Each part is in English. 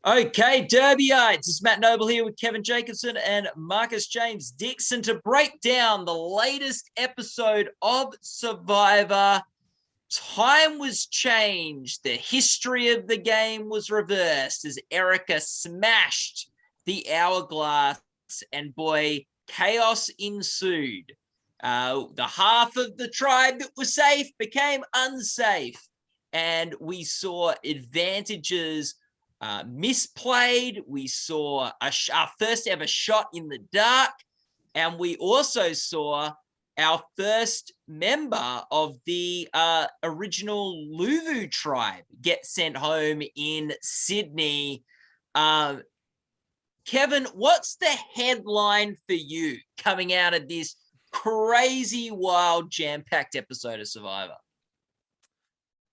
Okay, Derbyites. It's Matt Noble here with Kevin Jacobson and Marcus James Dixon to break down the latest episode of Survivor. Time was changed. The history of the game was reversed as Erica smashed the hourglass, and boy, chaos ensued. The half of the tribe that was safe became unsafe, and we saw advantages misplayed. We saw our first ever shot in the dark, and we also saw our first member of the original Luvu tribe get sent home in Sydney. Kevin, what's the headline for you coming out of this crazy, wild, jam-packed episode of Survivor?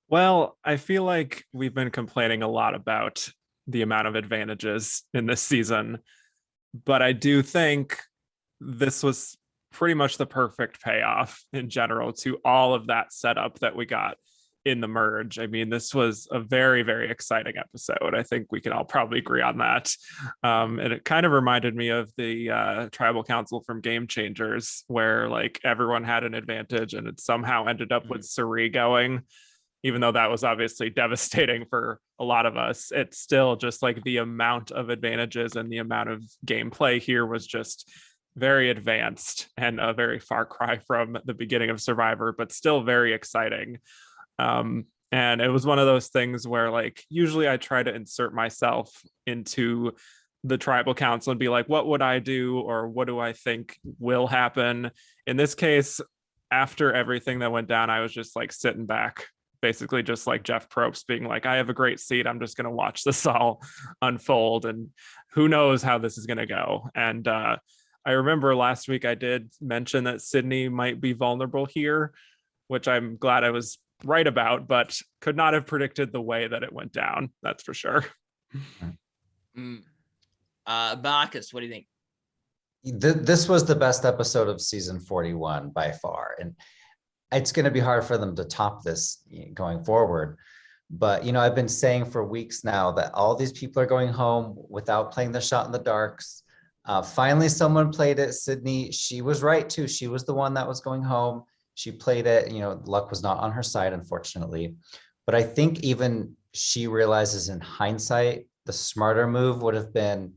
Well, I feel like we've been complaining a lot about the amount of advantages in this season, but I do think this was pretty much the perfect payoff in general to all of that setup that we got in the merge. I mean, this was a very, very exciting episode. I think we can all probably agree on that. And it kind of reminded me of the tribal council from Game Changers, where like everyone had an advantage and it somehow ended up with Suri going. Even though that was obviously devastating for a lot of us, it's still just like the amount of advantages and the amount of gameplay here was just very advanced and a very far cry from the beginning of Survivor, but still very exciting. And it was one of those things where like usually I try to insert myself into the tribal council and be like, what would I do? Or what do I think will happen? In this case, after everything that went down, I was just like sitting back, basically just like Jeff Probst being like, I have a great seat. I'm just going to watch this all unfold. And who knows how this is going to go. And I remember last week I did mention that Sydney might be vulnerable here, which I'm glad I was right about, but could not have predicted the way that it went down. That's for sure. Marcus, what do you think? This was the best episode of season 41 by far. And it's going to be hard for them to top this going forward. But, I've been saying for weeks now that all these people are going home without playing the shot in the darks. Finally, someone played it. Sydney, she was right too. She was the one that was going home. She played it. Luck was not on her side, unfortunately. But I think even she realizes in hindsight, the smarter move would have been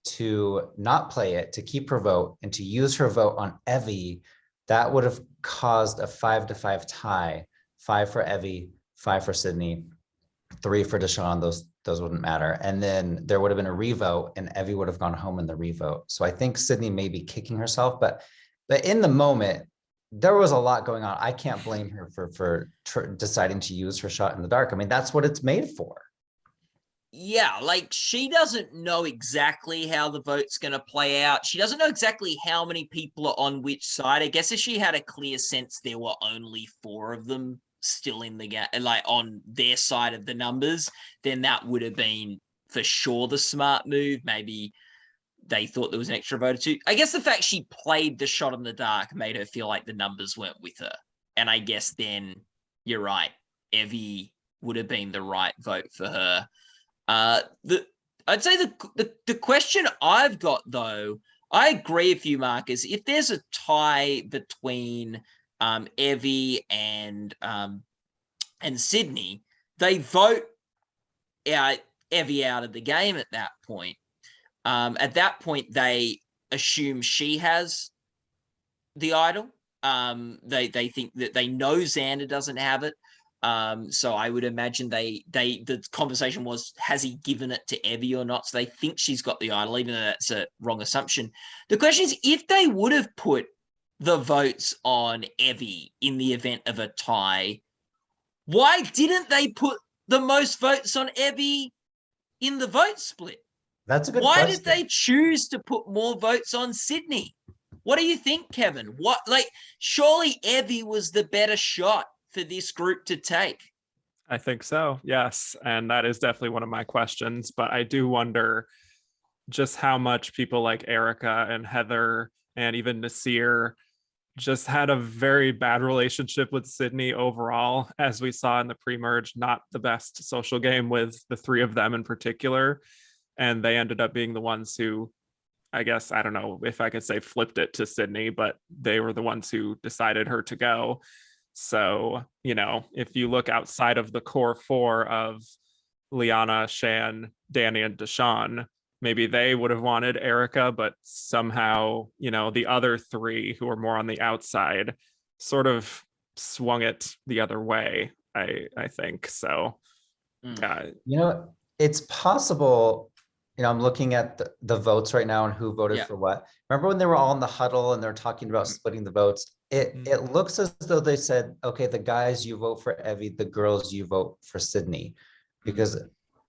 to not play it, to keep her vote, and to use her vote on Evie. That would have caused a 5-5 tie, 5 for Evie, 5 for Sydney, 3 for Deshawn. Those wouldn't matter. And then there would have been a revote and Evie would have gone home in the revote. So I think Sydney may be kicking herself, but in the moment, there was a lot going on. I can't blame her for deciding to use her shot in the dark. I mean, that's what it's made for. Yeah, like she doesn't know exactly how the vote's going to play out. She doesn't know exactly how many people are on which side. I guess if she had a clear sense there were only 4 of them still in the game, like on their side of the numbers, then that would have been for sure the smart move. Maybe they thought there was an extra vote or 2. I guess the fact she played the shot in the dark made her feel like the numbers weren't with her. And I guess then you're right. Evie would have been the right vote for her. I'd say the question I've got, though, I agree with you, Marcus. If there's a tie between Evie and Sydney, they vote Evie out of the game at that point. At that point, they assume she has the idol. They think that they know Xander doesn't have it. So I would imagine the conversation was, has he given it to Evie or not? So they think she's got the idol, even though that's a wrong assumption. The question is, if they would have put the votes on Evie in the event of a tie, why didn't they put the most votes on Evie in the vote split? That's a good Why question. did they choose to put more votes on Sydney? What do you think, Kevin? Surely Evie was the better shot for this group to take. I think so, yes. And that is definitely one of my questions. But I do wonder just how much people like Erica and Heather and even Nasir just had a very bad relationship with Sydney overall, as we saw in the pre-merge. Not the best social game with the three of them in particular. And they ended up being the ones who, I guess, I don't know if I could say flipped it to Sydney, but they were the ones who decided her to go. So, you know, if you look outside of the core four of Liana, Shan, Danny, and Deshawn, maybe they would have wanted Erica, but somehow, you know, the other three who are more on the outside sort of swung it the other way, I think. So, you know, it's possible, you know, I'm looking at the votes right now and who voted for what. Remember when they were all in the huddle and they're talking about splitting the votes? It looks as though they said, okay, the guys, you vote for Evie, the girls, you vote for Sydney. Because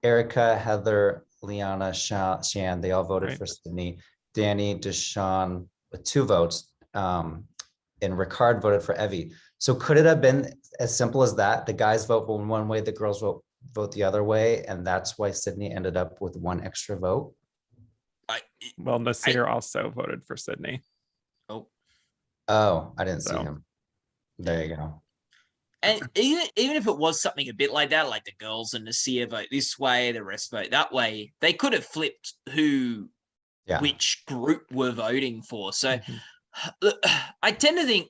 Erica, Heather, Liana, Shan, they all voted for Sydney. Danny, Deshawn with 2 votes, and Ricard voted for Evie. So could it have been as simple as that? The guys vote one way, the girls vote the other way, and that's why Sydney ended up with 1 extra vote? Well, Nasir also voted for Sydney. Oh, I didn't see him. There you go. And even if it was something a bit like that, like the girls and Nasir vote this way, the rest vote that way, they could have flipped which group we're voting for. So I tend to think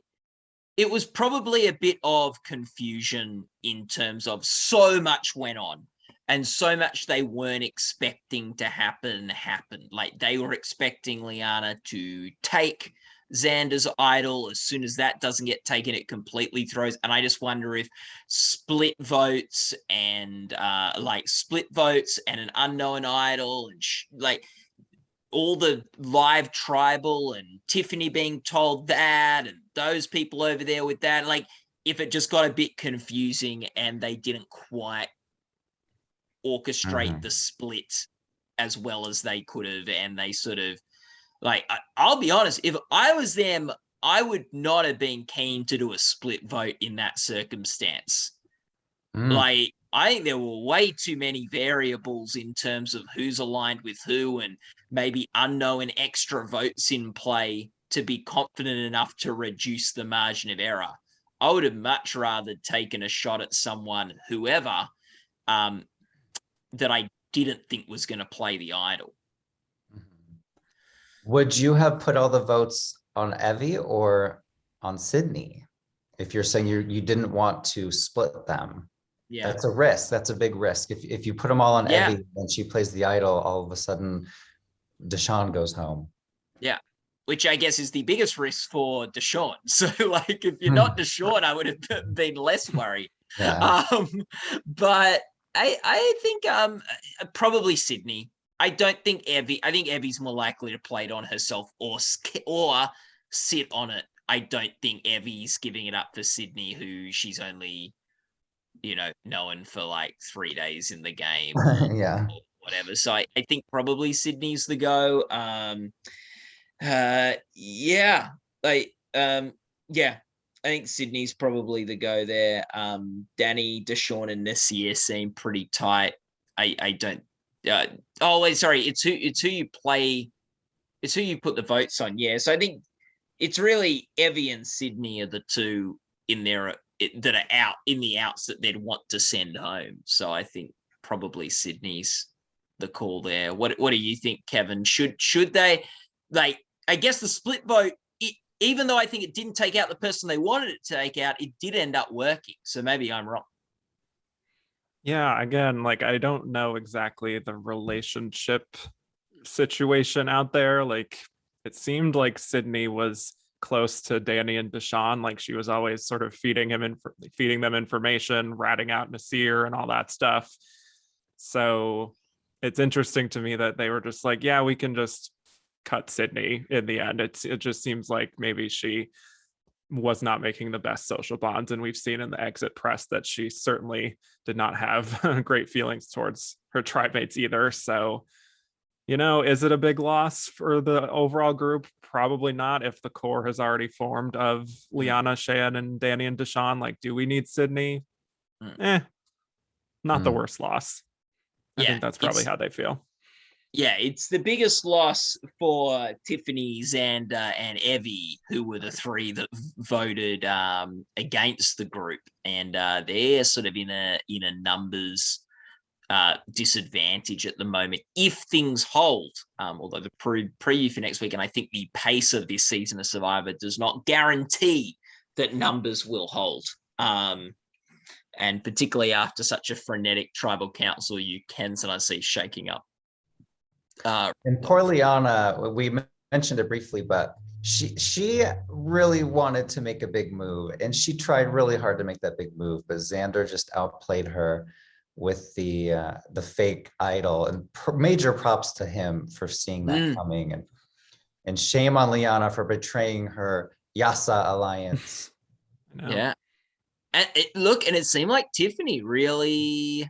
it was probably a bit of confusion in terms of so much went on and so much they weren't expecting to happen. Like they were expecting Liana to take Xander's idol. As soon as that doesn't get taken, it completely throws. And I just wonder if split votes and an unknown idol and like all the live tribal and Tiffany being told that and those people over there with that, like if it just got a bit confusing and they didn't quite orchestrate the split as well as they could have, and they sort of like, I'll be honest, if I was them, I would not have been keen to do a split vote in that circumstance. Like, I think there were way too many variables in terms of who's aligned with who and maybe unknown extra votes in play to be confident enough to reduce the margin of error. I would have much rather taken a shot at someone, whoever, that I didn't think was going to play the idol. Would you have put all the votes on Evie or on Sydney? If you're saying you didn't want to split them. Yeah, that's a risk. That's a big risk. If you put them all on Evie and she plays the idol, all of a sudden Deshawn goes home. Yeah, which I guess is the biggest risk for Deshawn. So like, if you're not Deshawn, I would have been less worried. But I think probably Sydney. I don't think Evie. I think Evie's more likely to play it on herself or sit on it. I don't think Evie's giving it up for Sydney, who she's only, known for like 3 days in the game. Yeah. Or whatever. So I think probably Sydney's the go. I think Sydney's probably the go there. Danny, Deshawn, and Nasir seem pretty tight. I don't. It's who you play. It's who you put the votes on. Yeah, so I think it's really Evie and Sydney are the two in there that are out in the outs that they'd want to send home. So I think probably Sydney's the call there. What do you think, Kevin? Should they, like? I guess the split vote, even though I think it didn't take out the person they wanted it to take out, it did end up working. So maybe I'm wrong. Yeah, again, like I don't know exactly the relationship situation out there. Like it seemed like Sydney was close to Danny and Deshawn. Like she was always sort of feeding them information, ratting out Nasir and all that stuff. So it's interesting to me that they were just like, yeah, we can just cut Sydney in the end. It just seems like maybe she was not making the best social bonds, and we've seen in the exit press that she certainly did not have great feelings towards her tribe mates either. So, is it a big loss for the overall group? Probably not, if the core has already formed of Liana, Shan, and Danny and Deshawn. Like, do we need Sydney? Not the worst loss. I think that's probably how they feel. Yeah, it's the biggest loss for Tiffany, Xander, and Evie, who were the three that voted against the group, and they're sort of in a numbers disadvantage at the moment if things hold. Although the preview for next week, and I think the pace of this season of Survivor does not guarantee that numbers will hold. And particularly after such a frenetic tribal council, you can sometimes see shaking up. And poor Liana, we mentioned it briefly, but she really wanted to make a big move, and she tried really hard to make that big move, but Xander just outplayed her with the fake idol, and major props to him for seeing that coming, and shame on Liana for betraying her Yasa alliance. Yeah, and it seemed like Tiffany really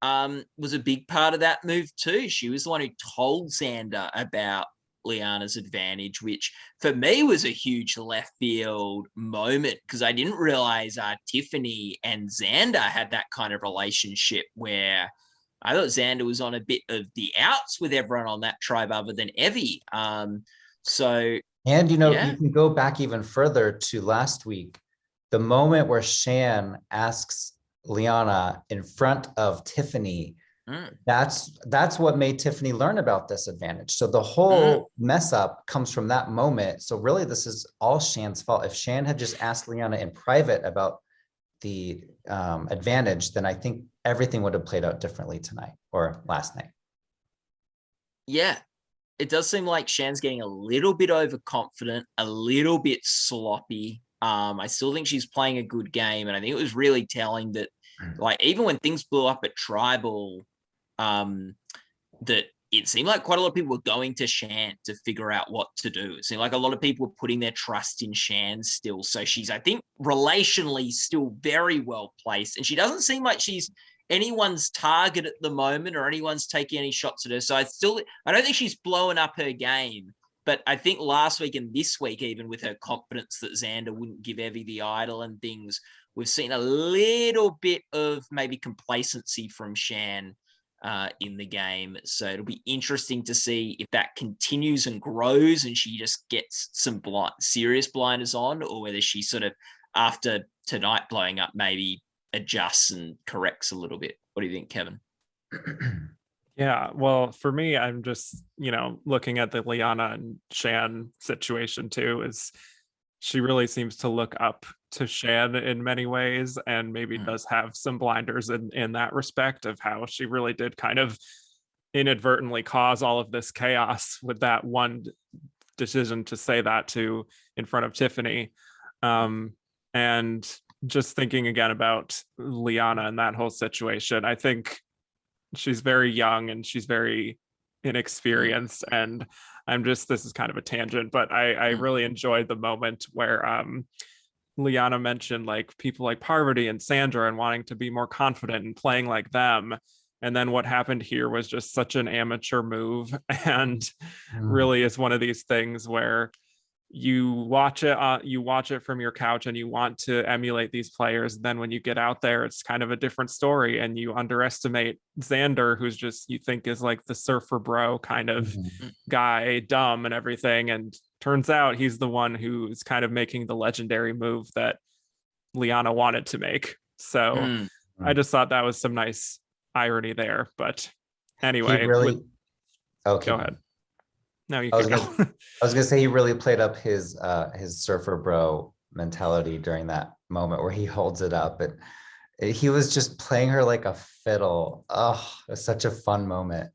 was a big part of that move too. She was the one who told Xander about Liana's advantage, which for me was a huge left field moment because I didn't realize Tiffany and Xander had that kind of relationship where I thought Xander was on a bit of the outs with everyone on that tribe other than Evie. So, and you can go back even further to last week, the moment where Shan asks Liana in front of Tiffany, that's what made Tiffany learn about this advantage. So the whole mess up comes from that moment. So really this is all Shan's fault. If Shan had just asked Liana in private about the advantage, then I think everything would have played out differently tonight or last night. Yeah, it does seem like Shan's getting a little bit overconfident, a little bit sloppy. I still think she's playing a good game, and I think it was really telling that, like, even when things blew up at Tribal, that it seemed like quite a lot of people were going to Shan to figure out what to do. It seemed like a lot of people were putting their trust in Shan still. So she's, I think, relationally still very well placed, and she doesn't seem like she's anyone's target at the moment or anyone's taking any shots at her. So I don't think she's blowing up her game. But I think last week and this week, even with her confidence that Xander wouldn't give Evie the idol and things, we've seen a little bit of maybe complacency from Shan in the game. So it'll be interesting to see if that continues and grows and she just gets some serious blinders on, or whether she sort of, after tonight blowing up, maybe adjusts and corrects a little bit. What do you think, Kevin? Yeah, well, for me, I'm just, looking at the Liana and Shan situation too, is she really seems to look up to Shan in many ways, and maybe does have some blinders in that respect of how she really did kind of inadvertently cause all of this chaos with that one decision to say that in front of Tiffany. And just thinking again about Liana and that whole situation, I think she's very young and she's very inexperienced, and this is kind of a tangent, but I really enjoyed the moment where Liana mentioned like people like Parvati and Sandra and wanting to be more confident and playing like them, and then what happened here was just such an amateur move, and really is one of these things where you watch it from your couch and you want to emulate these players. Then when you get out there, it's kind of a different story, and you underestimate Xander, who's just, you think is like the surfer bro kind of guy, dumb and everything. And turns out he's the one who is kind of making the legendary move that Liana wanted to make. So I just thought that was some nice irony there. But anyway, go ahead. No, you can go. I was gonna say he really played up his surfer bro mentality during that moment where he holds it up, and he was just playing her like a fiddle. Oh, it was such a fun moment.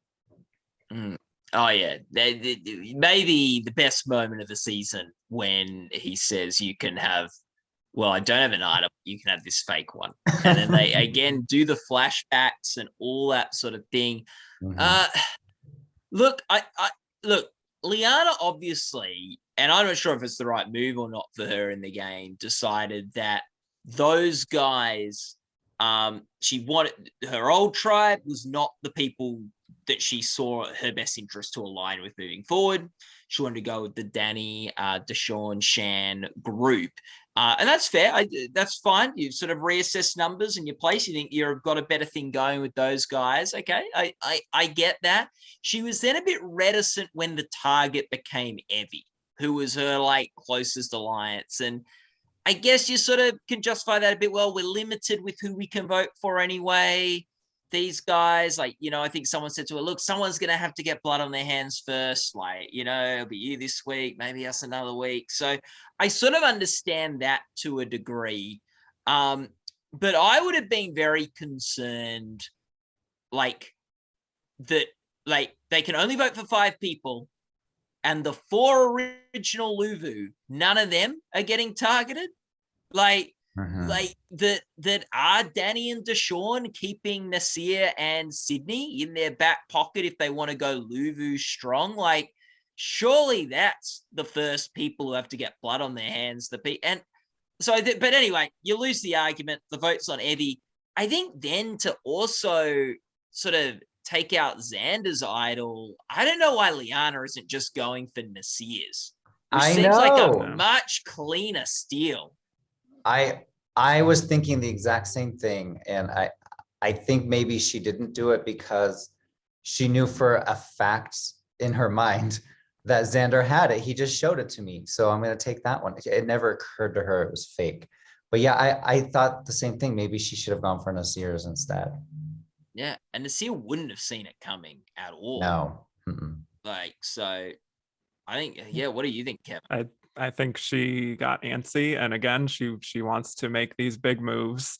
Oh yeah, maybe the best moment of the season when he says, "You can have, well, I don't have an item. You can have this fake one," and then they again do the flashbacks and all that sort of thing. Look, look. Liana obviously, and I'm not sure if it's the right move or not for her in the game, decided that those guys, she wanted, her old tribe was not the people that she saw her best interest to align with moving forward. She wanted to go with the Danny, Deshawn, Shan group. And that's fair. That's fine. You sort of reassess numbers in your place. You think you've got a better thing going with those guys. Okay, I get that. She was then a bit reticent when the target became Evie, who was her like closest alliance. And I guess you sort of can justify that a bit. Well, we're limited with who we can vote for anyway. These guys, like, I think someone said to her, look, someone's going to have to get blood on their hands first. Like, it'll be you this week, maybe us another week. So I sort of understand that to a degree. But I would have been very concerned, like, that, like, they can only vote for 5 people. And the 4 original Luvu, none of them are getting targeted. Like, that are Danny and Deshaun keeping Nasir and Sydney in their back pocket if they want to go Luvu strong. Like, surely that's the first people who have to get blood on their hands. And so, but anyway, you lose the argument. The vote's on Evie. I think then to also sort of take out Xander's idol, I don't know why Liana isn't just going for Nasir's, which seems like a much cleaner steal. I was thinking the exact same thing, and I think maybe she didn't do it because she knew for a fact in her mind that Xander had it. He just showed it to me, so I'm going to take that one. It never occurred to her it was fake. But yeah, I thought the same thing. Maybe she should have gone for Nasir's instead. Yeah, and Nasir wouldn't have seen it coming at all. No. Like, so I think, yeah, what do you think, Kevin? I think she got antsy, and again, she wants to make these big moves,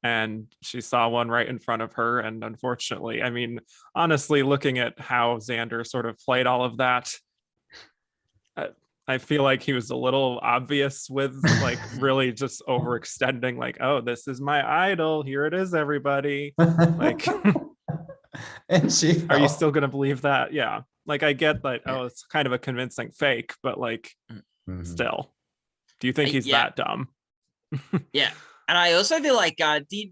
and she saw one right in front of her. And unfortunately, I mean, honestly, looking at how Xander sort of played all of that, I feel like he was a little obvious with like really just overextending, like, oh, this is my idol. Here it is, everybody. Like, and she are you still going to believe that? Yeah. Like, I get that. Oh, it's kind of a convincing fake, but like, still, do you think he's that dumb? Yeah. And I also feel like, did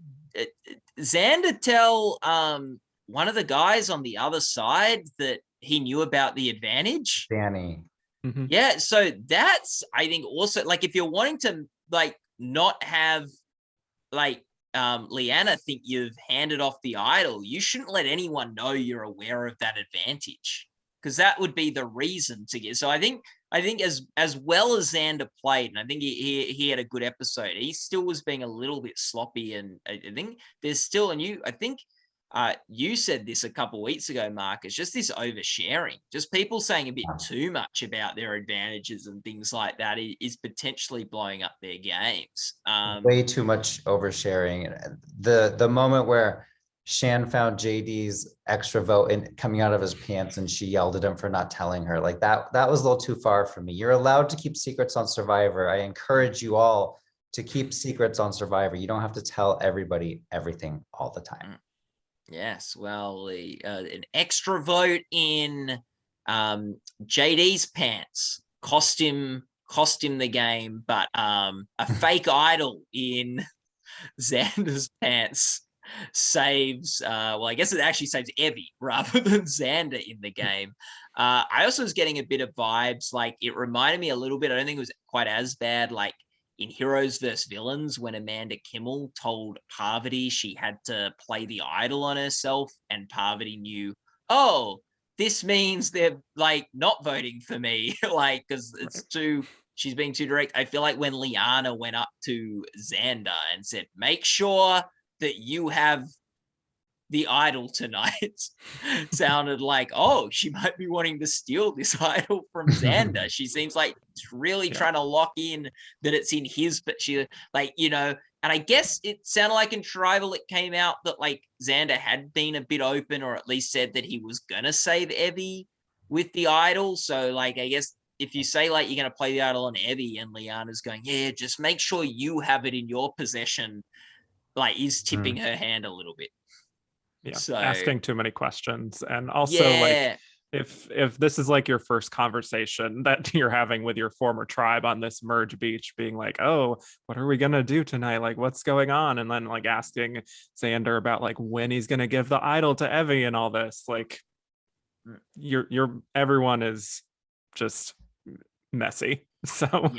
Xander tell one of the guys on the other side that he knew about the advantage? Danny. Yeah, so that's, I think, also, like, if you're wanting to like not have like Liana think you've handed off the idol, you shouldn't let anyone know you're aware of that advantage, because that would be the reason to get. So I think as well as Xander played, and I think he had a good episode, he still was being a little bit sloppy, and I think there's still I think you said this a couple of weeks ago, Marcus, just this oversharing, just people saying a bit too much about their advantages and things like that is potentially blowing up their games. Way too much oversharing. The moment where Shan found JD's extra vote and coming out of his pants, and she yelled at him for not telling her, like that was a little too far for me. You're allowed to keep secrets on Survivor. I encourage you all to keep secrets on Survivor. You don't have to tell everybody everything all the time. Yes, well, an extra vote in JD's pants cost him the game, but a fake idol in Xander's pants saves. Well, I guess it actually saves Evie rather than Xander in the game. I also was getting a bit of vibes, like it reminded me a little bit. I don't think it was quite as bad, like in Heroes vs. Villains, when Amanda Kimmel told Parvati she had to play the idol on herself, and Parvati knew, oh, this means they're like not voting for me, like, because it's she's being too direct. I feel like when Liana went up to Xander and said, make sure that you have the idol tonight, sounded like, oh, she might be wanting to steal this idol from Xander. She seems like really trying to lock in that it's in his, but she, like, and I guess it sounded like in Tribal it came out that like Xander had been a bit open, or at least said that he was gonna save Evie with the idol. So like, I guess if you say like you're gonna play the idol on Evie, and Liana's going, yeah, just make sure you have it in your possession, like is tipping her hand a little bit. Yeah, so asking too many questions. And also like if this is like your first conversation that you're having with your former tribe on this merge beach, being like, oh, what are we gonna do tonight, like what's going on, and then like asking Xander about like when he's gonna give the idol to Evie and all this, like you're everyone is just messy. So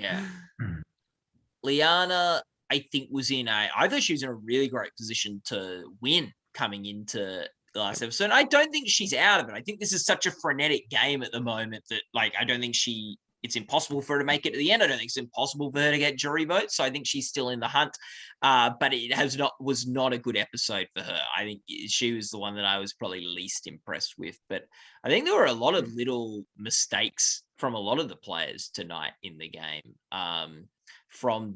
Liana, I think, I thought she was in a really great position to win coming into the last episode. And I don't think she's out of it. I think this is such a frenetic game at the moment that, like, I don't think it's impossible for her to make it to the end. I don't think it's impossible for her to get jury votes. So I think she's still in the hunt. But it was not a good episode for her. I think she was the one that I was probably least impressed with. But I think there were a lot of little mistakes from a lot of the players tonight in the game. From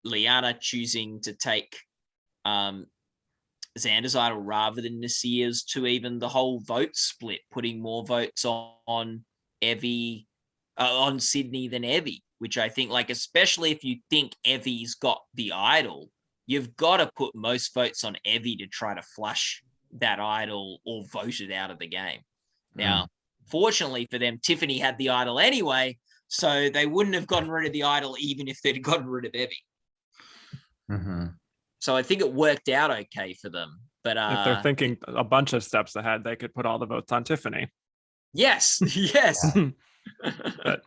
Liana choosing to take Xander's idol rather than Nasir's, to even the whole vote split, putting more votes on Evie, on Sydney than Evie, which I think, like, especially if you think Evie's got the idol, you've got to put most votes on Evie to try to flush that idol or vote it out of the game. Now, fortunately for them, Tiffany had the idol anyway, so they wouldn't have gotten rid of the idol even if they'd gotten rid of Evie. Mm-hmm. So I think it worked out okay for them. But if they're thinking a bunch of steps ahead, they could put all the votes on Tiffany. Yes. But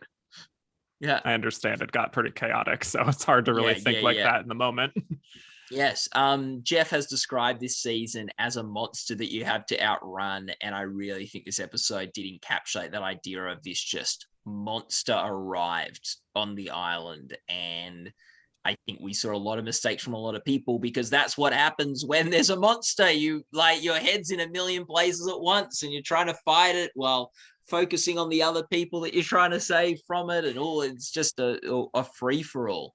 yeah, I understand it got pretty chaotic, so it's hard to really think like that in the moment. Yes. Jeff has described this season as a monster that you have to outrun, and I really think this episode did encapsulate that idea of this just monster arrived on the island. And I think we saw a lot of mistakes from a lot of people, because that's what happens when there's a monster. You, like, your head's in a million places at once and you're trying to fight it while focusing on the other people that you're trying to save from it, and all. It's just a free-for-all.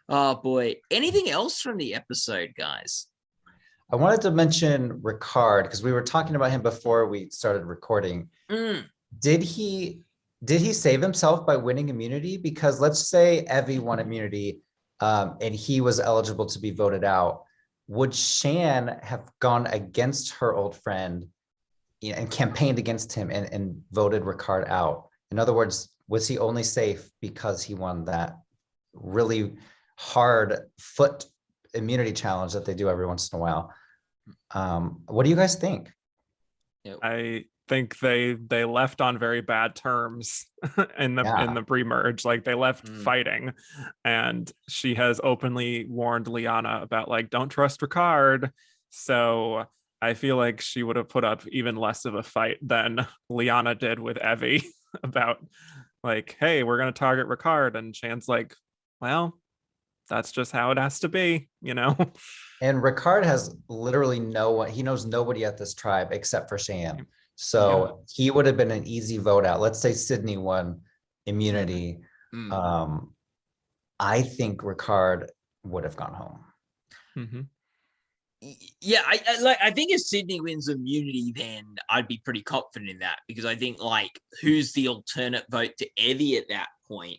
Oh boy. Anything else from the episode, guys? I wanted to mention Ricard, because we were talking about him before we started recording. Did he save himself by winning immunity? Because let's say Evie won immunity, and he was eligible to be voted out. Would Shan have gone against her old friend, and campaigned against him and voted Ricard out? In other words, was he only safe because he won that really hard foot immunity challenge that they do every once in a while? What do you guys think? I think they left on very bad terms in the pre-merge. Like, they left fighting, and she has openly warned Liana about, like, don't trust Ricard. So I feel like she would have put up even less of a fight than Liana did with Evie about, like, hey, we're going to target Ricard. And Shan's like, well, that's just how it has to be, And Ricard has literally he knows nobody at this tribe except for Shan. So he would have been an easy vote out. Let's say Sydney won immunity. I think Ricard would have gone home. Mm-hmm. Yeah, I think if Sydney wins immunity, then I'd be pretty confident in that, because I think, like, who's the alternate vote to Evie at that point?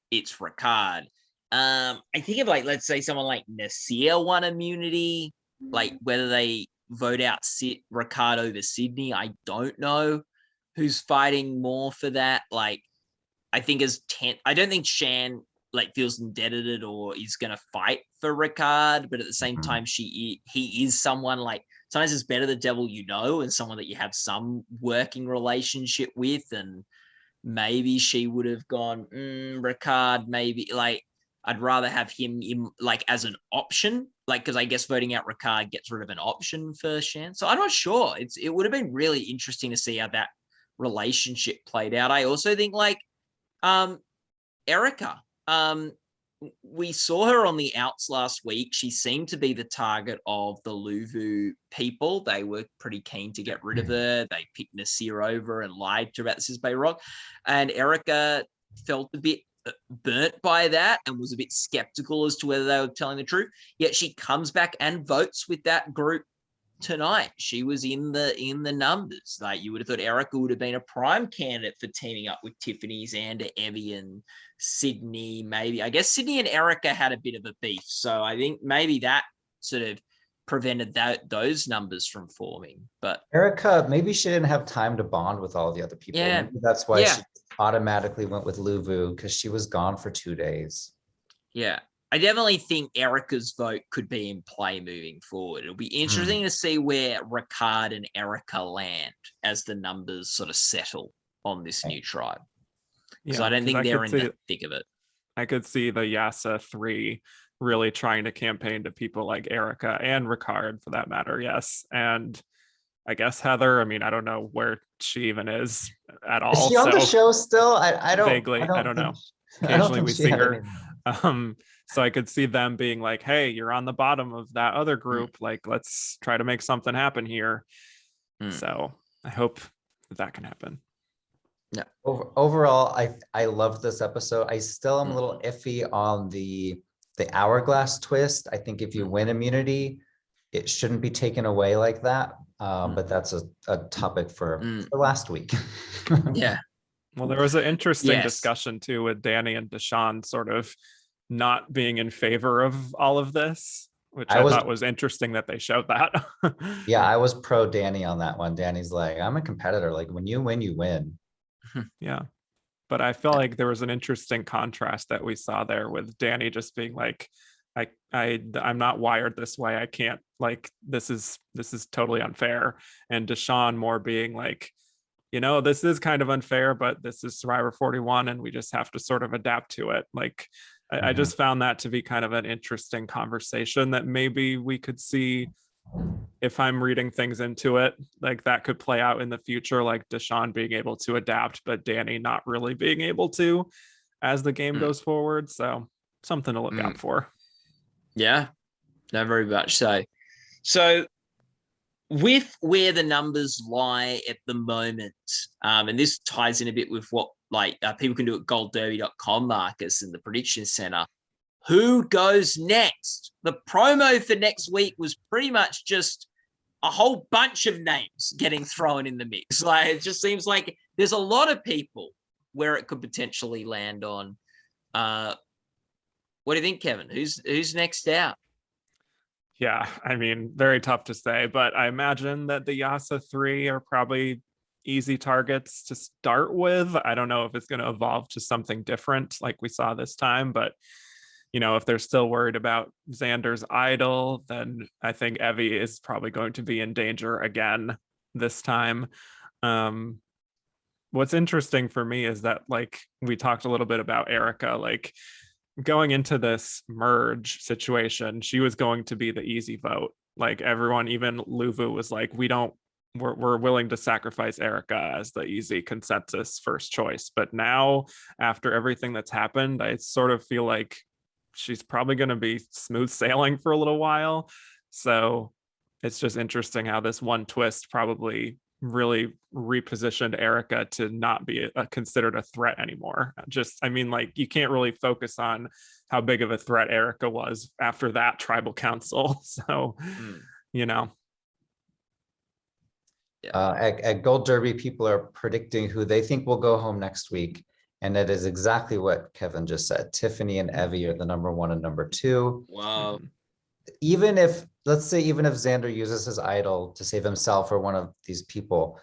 It's Ricard. I think if, like, let's say someone like Nasir won immunity, like, whether they vote out Ricard over Sydney, I don't know who's fighting more for that. Like, I think I don't think Shan, like, feels indebted or is going to fight for Ricard, but at the same time, he is someone, like, sometimes it's better the devil and someone that you have some working relationship with, and maybe she would have gone, Ricard, maybe, like, I'd rather have him in, like, as an option, like, because I guess voting out Ricard gets rid of an option for Shan. So I'm not sure. It would have been really interesting to see how that relationship played out. I also think, like, Erica, we saw her on the outs last week. She seemed to be the target of the Luvu people. They were pretty keen to get rid of her. They picked Nasir over and lied to her about the Sisbay Rock. And Erica felt a bit burnt by that and was a bit skeptical as to whether they were telling the truth. Yet she comes back and votes with that group tonight. She was in the numbers. Like, you would have thought Erica would have been a prime candidate for teaming up with Tiffany, Xander, Evie, and Sydney. Maybe, I guess Sydney and Erica had a bit of a beef, so I think maybe that sort of prevented those numbers from forming. But Erica, maybe she didn't have time to bond with all the other people. Yeah. Maybe that's why she automatically went with Luvu, because she was gone for 2 days. Yeah. I definitely think Erica's vote could be in play moving forward. It'll be interesting to see where Ricard and Erica land as the numbers sort of settle on this new tribe. because I don't think they're in the thick of it. I could see the Yasa 3 really trying to campaign to people like Erica and Ricard for that matter. Yes. And I guess Heather, I mean, I don't know where she even is at all. Is she on the show still? I don't vaguely, I don't know. I don't Occasionally think we she see had her. any. So I could see them being like, hey, you're on the bottom of that other group. Like, let's try to make something happen here. So I hope that can happen. Yeah. Overall, I loved this episode. I still am a little iffy on the hourglass twist. I think if you win immunity, it shouldn't be taken away like that. But that's a topic for last week. Yeah. Well, there was an interesting discussion too with Danny and Deshaun sort of not being in favor of all of this, which I thought was interesting that they showed that. Yeah, I was pro Danny on that one. Danny's like, I'm a competitor. Like when you win, you win. Yeah. But I feel like there was an interesting contrast that we saw there with Danny just being like, I'm not wired this way. I can't, like, this is totally unfair. And Deshaun more being like, you know, this is kind of unfair, but this is Survivor 41 and we just have to sort of adapt to it. Like, I just found that to be kind of an interesting conversation that maybe we could see, if I'm reading things into it, like that could play out in the future, like Deshaun being able to adapt, but Danny not really being able to as the game goes forward. So something to look out for. Yeah, no, very much so. So with where the numbers lie at the moment, and this ties in a bit with what people can do at goldderby.com, Marcus, in the prediction center. Who goes next? The promo for next week was pretty much just a whole bunch of names getting thrown in the mix. Like, it just seems like there's a lot of people where it could potentially land on. What do you think, Kevin? Who's next out? Yeah, I mean, very tough to say, but I imagine that the Yasa 3 are probably easy targets to start with. I don't know if it's going to evolve to something different like we saw this time, but you know, if they're still worried about Xander's idol, then I think Evie is probably going to be in danger again this time. What's interesting for me is that, like, we talked a little bit about Erica, like going into this merge situation, she was going to be the easy vote. Like everyone, even Luvu was like, we're willing to sacrifice Erica as the easy consensus first choice. But now, after everything that's happened, I sort of feel like she's probably going to be smooth sailing for a little while. So it's just interesting how this one twist probably really repositioned Erica to not be considered a threat anymore. I mean, like, you can't really focus on how big of a threat Erica was after that tribal council. So, you know. At Gold Derby, people are predicting who they think will go home next week. And it is exactly what Kevin just said. Tiffany and Evie are the number 1 and number 2. Wow. Even if Xander uses his idol to save himself or one of these people,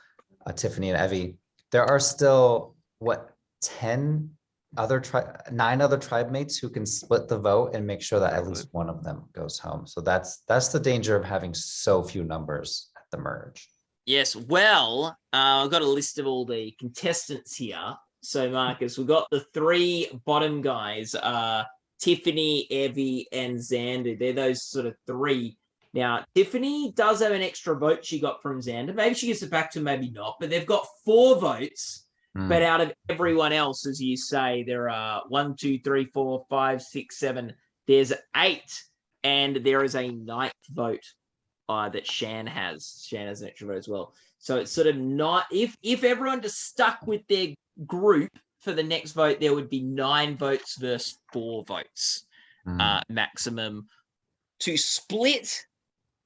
Tiffany and Evie, there are still, 9 other tribe mates who can split the vote and make sure that at least one of them goes home. So that's the danger of having so few numbers at the merge. Yes. Well, I've got a list of all the contestants here. So, Marcus, we've got the 3 bottom guys, Tiffany, Evie, and Xander. They're those sort of 3. Now, Tiffany does have an extra vote she got from Xander. Maybe she gets it back to, maybe not. But they've got 4 votes. But out of everyone else, as you say, there are 1, 2, 3, 4, 5, 6, 7. There's 8. And there is a 9th vote that Shan has. Shan has an extra vote as well. So it's sort of not, if everyone just stuck with their group for the next vote, there would be 9 votes versus 4 votes maximum. To split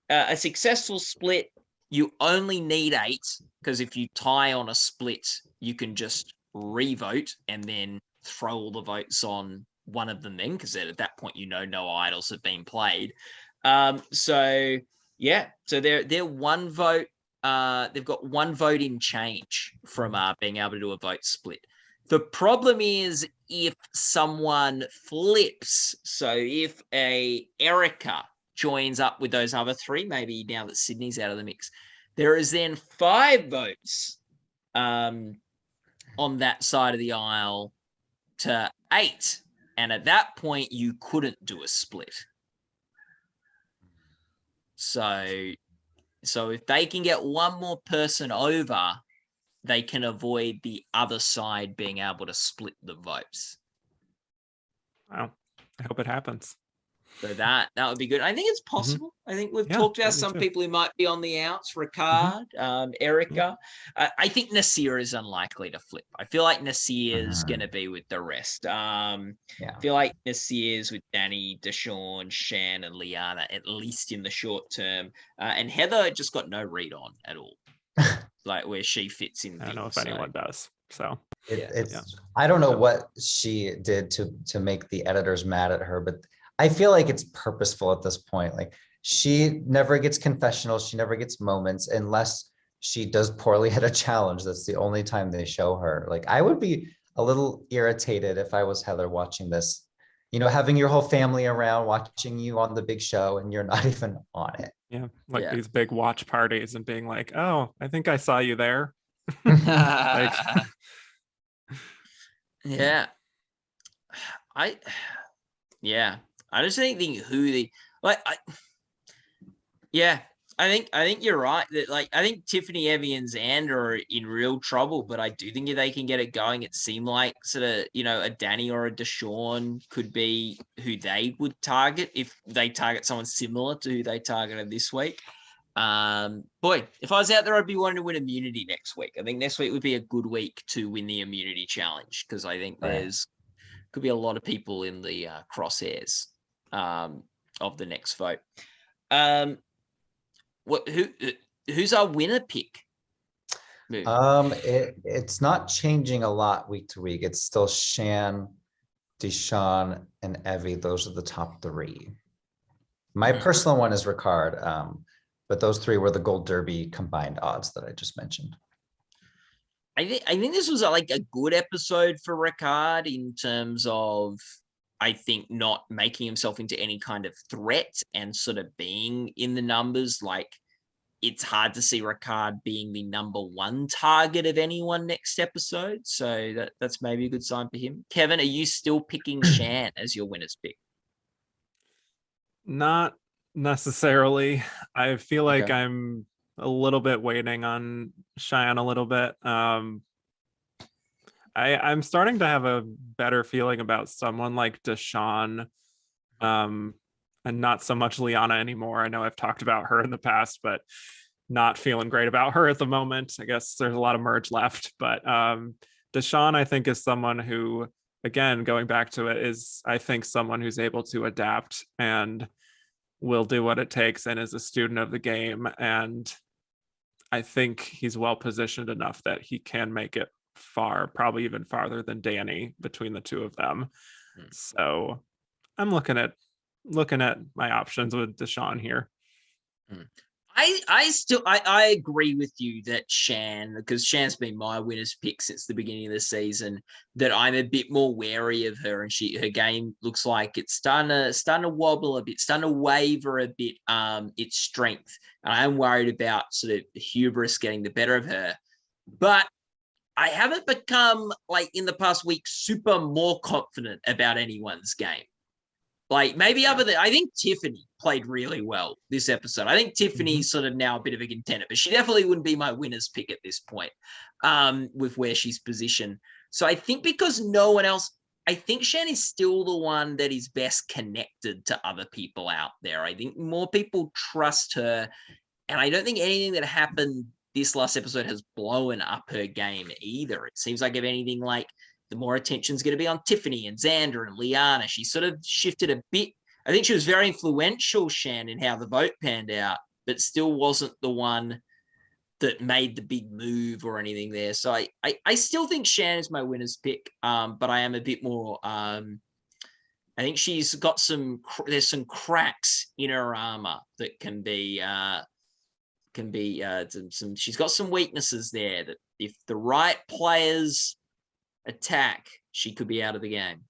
a successful split, you only need 8, because if you tie on a split, you can just re-vote and then throw all the votes on one of them then, because at that point, no idols have been played. So they're 1 vote. They've got 1 vote in change from being able to do a vote split. The problem is if someone flips. So if a Erica joins up with those other 3, maybe now that Sydney's out of the mix, there is then 5 votes on that side of the aisle to 8. And at that point, you couldn't do a split. So if they can get one more person over, they can avoid the other side being able to split the votes. Wow. I hope it happens. So that would be good. I think it's possible. I think we've Yeah, talked about me some too. people who might be on the outs. Ricard, Erica. I think Nasir is unlikely to flip. I feel like Nasir is going to be with the rest. I feel like Nasir is with Danny, Deshawn, Shan, and Liana, at least in the short term. And Heather just got no read on at all, like where she fits in. I don't know if anyone does. So I don't know what she did to make the editors mad at her, but I feel like it's purposeful at this point. Like, she never gets confessionals, she never gets moments unless she does poorly at a challenge. That's the only time they show her. Like, I would be a little irritated if I was Heather watching this, having your whole family around watching you on the big show and you're not even on it. Yeah, these big watch parties and being like, oh, I think I saw you there. Yeah. I just think who the I think you're right that I think Tiffany, Evie, and Xander are in real trouble, but I do think if they can get it going, it seemed like sort of a Danny or a Deshawn could be who they would target if they target someone similar to who they targeted this week. Boy, if I was out there, I'd be wanting to win immunity next week. I think next week would be a good week to win the immunity challenge because I think could be a lot of people in the crosshairs of the next vote. Who's our winner pick? It's not changing a lot week to week. It's still Shan, Deshawn, and Evie. Those are the top 3. My personal one is Ricard, but those 3 were the Gold Derby combined odds that I just mentioned. I think this was a good episode for Ricard in terms of, I think, not making himself into any kind of threat and sort of being in the numbers. It's hard to see Ricard being the number 1 target of anyone next episode. So that's maybe a good sign for him. Kevin, are you still picking Shan as your winner's pick? Not necessarily. I feel like I'm a little bit waiting on Cheyenne a little bit. I'm starting to have a better feeling about someone like Deshawn, and not so much Liana anymore. I know I've talked about her in the past, but not feeling great about her at the moment. I guess there's a lot of merge left, but Deshawn, I think, is someone who, again, going back to it, is, I think, someone who's able to adapt and will do what it takes and is a student of the game. And I think he's well positioned enough that he can make it far, probably even farther than Danny between the 2 of them. So I'm looking at my options with Deshawn here. I agree with you that Shan, because Shan's been my winner's pick since the beginning of the season, that I'm a bit more wary of her, and her game looks like it's starting to wobble a bit, starting to waver a bit, its strength. And I'm worried about sort of hubris getting the better of her. But I haven't become, in the past week, super more confident about anyone's game. Maybe I think Tiffany played really well this episode. I think Tiffany's sort of now a bit of a contender, but she definitely wouldn't be my winner's pick at this point, with where she's positioned. So I think because no one else, I think Shan is still the one that is best connected to other people out there. I think more people trust her, and I don't think anything that happened this last episode has blown up her game either. It seems like, if anything, the more attention's going to be on Tiffany and Xander and Liana. She sort of shifted a bit. I think she was very influential, Shan, in how the vote panned out, but still wasn't the one that made the big move or anything there. So I still think Shan is my winner's pick, but I am a bit more. I think she's got there's some cracks in her armor that can be she's got some weaknesses there that if the right players attack, she could be out of the game.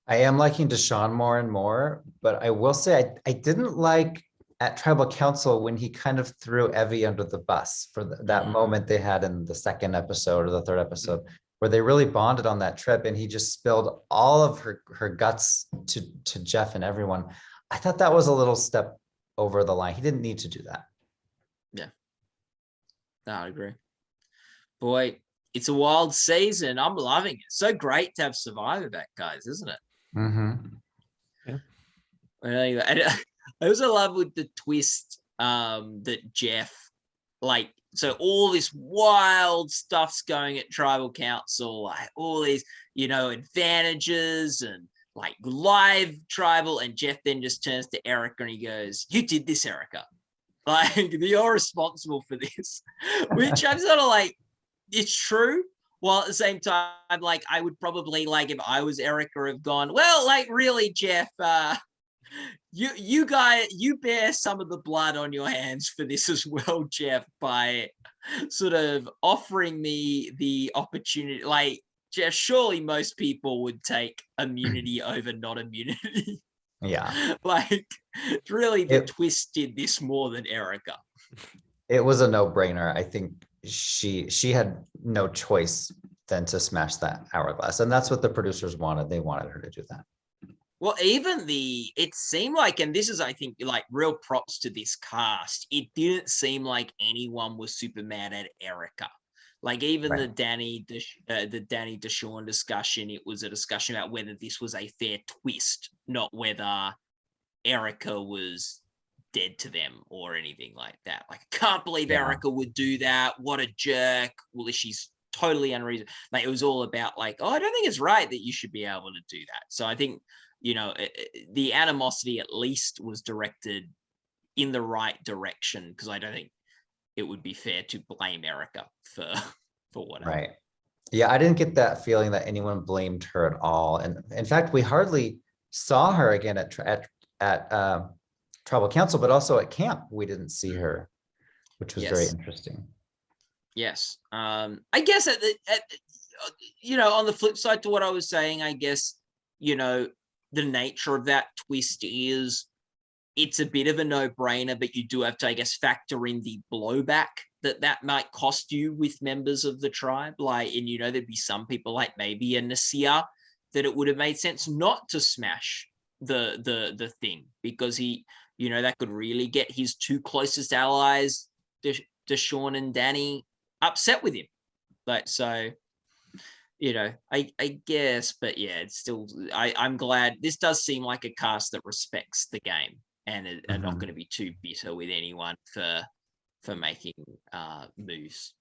I am liking Deshawn more and more, but I will say I didn't like at Tribal Council when he kind of threw Evie under the bus for that moment they had in the 2nd episode or the 3rd episode. where they really bonded on that trip, and he just spilled all of her guts to Jeff and everyone. I thought that was a little step over the line. He didn't need to do that. Yeah. No, I agree. Boy, it's a wild season. I'm loving it. So great to have Survivor back, guys, isn't it? Mm-hmm. Yeah. Anyway, I also love with the twist that Jeff, like, so all this wild stuff's going at tribal council, like all these, advantages and like live tribal, and Jeff then just turns to Erica and he goes, "You did this, Erica. Like, you're responsible for this," which I'm sort of like, it's true. While at the same time, like, I would probably, like, if I was Erica, have gone, well, like, really, Jeff, you bear some of the blood on your hands for this as well, Jeff, by sort of offering me the opportunity. Like, Jeff, surely most people would take immunity over not immunity. Yeah. Like, really, the twist did this more than Erica. It was a no-brainer. I think she had no choice than to smash that hourglass, and that's what the producers wanted. They wanted her to do that. Well, even it seemed like, and this is, I think, like, real props to this cast, it didn't seem like anyone was super mad at Erica. Like, even Right. the Danny Deshawn discussion, it was a discussion about whether this was a fair twist, not whether Erica was dead to them or anything like that. Like, I can't believe Erica would do that. What a jerk. Well, she's totally unreasonable. Like, it was all about, like, oh, I don't think it's right that you should be able to do that. So I think, the animosity at least was directed in the right direction, because I don't think it would be fair to blame Erica for whatever. Right. Yeah, I didn't get that feeling that anyone blamed her at all. And in fact, we hardly saw her again at Tribal Council, but also at camp, we didn't see her, which was very interesting. Yes. I guess on the flip side to what I was saying, I guess, the nature of that twist is it's a bit of a no-brainer, but you do have to, I guess, factor in the blowback that might cost you with members of the tribe. Like, and there'd be some people, like maybe a Nasir, that it would have made sense not to smash the thing, because he, that could really get his two closest allies, Deshawn and Danny, upset with him. Like, so, I guess, but yeah, it's still, I'm glad this does seem like a cast that respects the game and are not going to be too bitter with anyone for making moves.